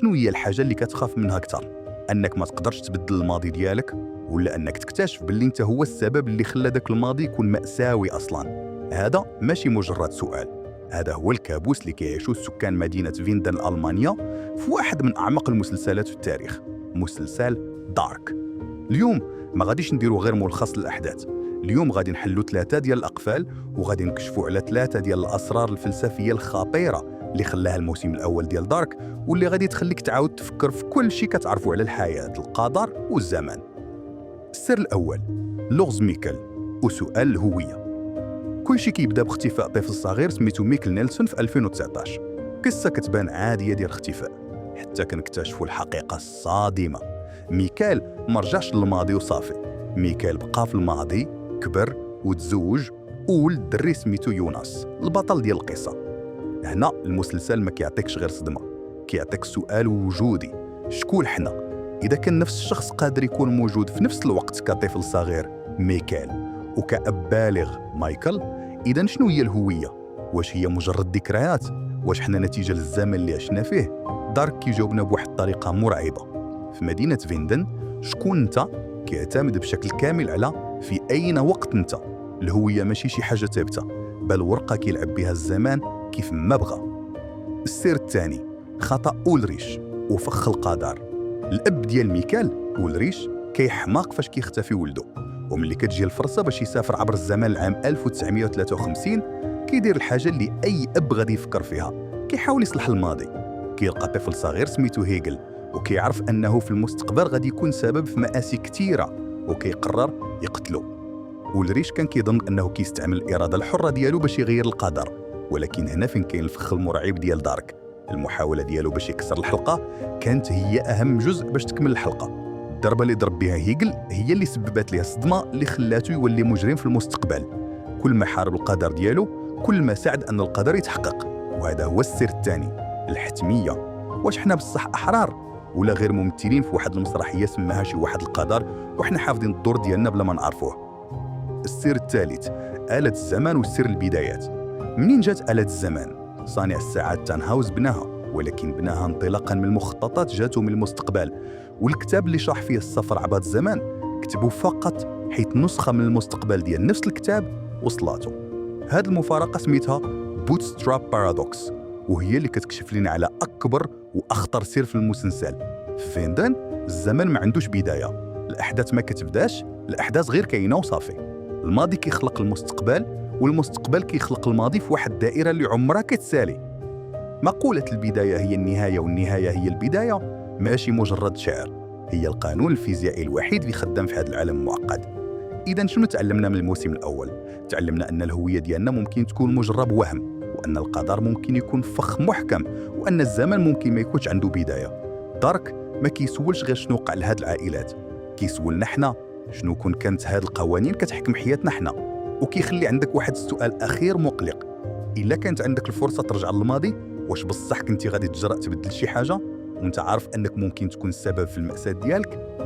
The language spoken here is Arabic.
شنو هي الحاجه اللي كتخاف منها اكثر؟ انك ما تقدرش تبدل الماضي ديالك، ولا انك تكتشف باللي انت هو السبب اللي خلى داك الماضي يكون مأساوي اصلا؟ هذا ماشي مجرد سؤال، هذا هو الكابوس اللي كيعيشوا سكان مدينه فيندن الالمانيا في واحد من اعمق المسلسلات في التاريخ، مسلسل دارك. اليوم ما غاديش نديروا غير ملخص للاحداث، اليوم غادي نحلوا 3 ديال الاقفال وغادي نكشفوا على 3 ديال الاسرار الفلسفيه الخطيره اللي خلاها الموسم الاول ديال دارك، واللي غادي تخليك تعاود تفكر في كل شيء كتعرفوا على الحياه، القدر والزمن. السر الاول، لغز ميكل وسؤال الهويه. كل شيء كيبدا باختفاء طفل صغير سميتو ميكل نيلسون في 2019. قصه كتبان عاديه ديال اختفاء، حتى كنكتشفوا الحقيقه الصادمه. ميكال ما رجعش للماضي وصافي، ميكال بقى في الماضي، كبر وتزوج وولد دري سميتو يوناس، البطل ديال القصه. هنا المسلسل ما كيعطيكش غير صدمه، كيعطيك سؤال وجودي: شكون حنا؟ اذا كان نفس الشخص قادر يكون موجود في نفس الوقت كطفل صغير ميكال وكأب بالغ مايكل، اذا شنو هي الهويه؟ واش هي مجرد ذكريات؟ واش حنا نتيجه للزمن اللي عشنا فيه؟ دارك كيجاوبنا بواحد الطريقه مرعبه. في مدينه فيندن شكون انت كيعتمد بشكل كامل على في اين وقت انت. الهويه ماشي شي حاجه ثابته، بل ورقه كيلعب بها الزمان كيف ما بغى. السر الثاني، خطأ أولريش وفخ القدر. الأب ديال ميكال أولريش كيحماق فاش كيختفي ولده، وملي كتجي الفرصة باش يسافر عبر الزمن لعام 1953 كيدير الحاجة اللي أي أب غادي يفكر فيها، كيحاول يصلح الماضي. كيلقى طفل صغير سميتو هيجل وكيعرف أنه في المستقبل غادي يكون سبب في مآسي كثيرة، وكيقرر يقتلو. أولريش كان كيظن أنه كيستعمل الإرادة الحرة ديالو باش يغير القدر، ولكن هنا فين كاين الفخ المرعب ديال دارك. المحاولة ديالو باش يكسر الحلقة كانت هي أهم جزء باش تكمل الحلقة. الضربة اللي ضرب بها هيجل هي اللي سببت ليه الصدمة اللي خلاته يولي مجرم في المستقبل. كل ما حارب القدر ديالو كل ما ساعد أن القدر يتحقق، وهذا هو السر الثاني، الحتمية. واش حنا بصح أحرار ولا غير ممثلين في واحد المسرحية سماها شي واحد القدر وحنا حافظين الدور ديالنا بلا ما نعرفوه؟ السر الثالث، آلة الزمان وسر البدايات. منين جات آلة الزمان؟ صانع الساعات تانهاوس بناها، ولكن بناها انطلاقا من المخططات جاتو من المستقبل، والكتاب اللي شرح فيه السفر عبر الزمان كتبوا فقط حيث نسخة من المستقبل ديال نفس الكتاب وصلاته. هذه المفارقة سميتها بوتستراب بارادوكس، وهي اللي كتكشف لنا على أكبر وأخطر سر في المسلسل. في فيندن الزمن ما عندوش بداية، الأحداث ما كتبداش، الأحداث غير كاينة وصافي. الماضي كيخلق المستقبل، والمستقبل كيخلق الماضي في واحد الدائرة اللي عمرها كتسالي. مقولة البداية هي النهاية والنهاية هي البداية ماشي مجرد شعر، هي القانون الفيزيائي الوحيد اللي خدام في هذا العالم المعقد. إذا شنو تعلمنا من الموسم الأول؟ تعلمنا أن الهوية ديالنا ممكن تكون مجرد وهم، وأن القدر ممكن يكون فخ محكم، وأن الزمن ممكن ما يكونش عنده بداية. دارك ما كيسولش غير شنو وقع لهاد العائلات، كيسولنا حنا شنو كانت هاد القوانين كتحكم حياتنا حنا. وكيخلي عندك واحد السؤال أخير مقلق: إلا كانت عندك الفرصة ترجع للماضي، واش بصح كنتي غادي تجرأ تبدل شي حاجة وانت عارف أنك ممكن تكون السبب في المأساة ديالك؟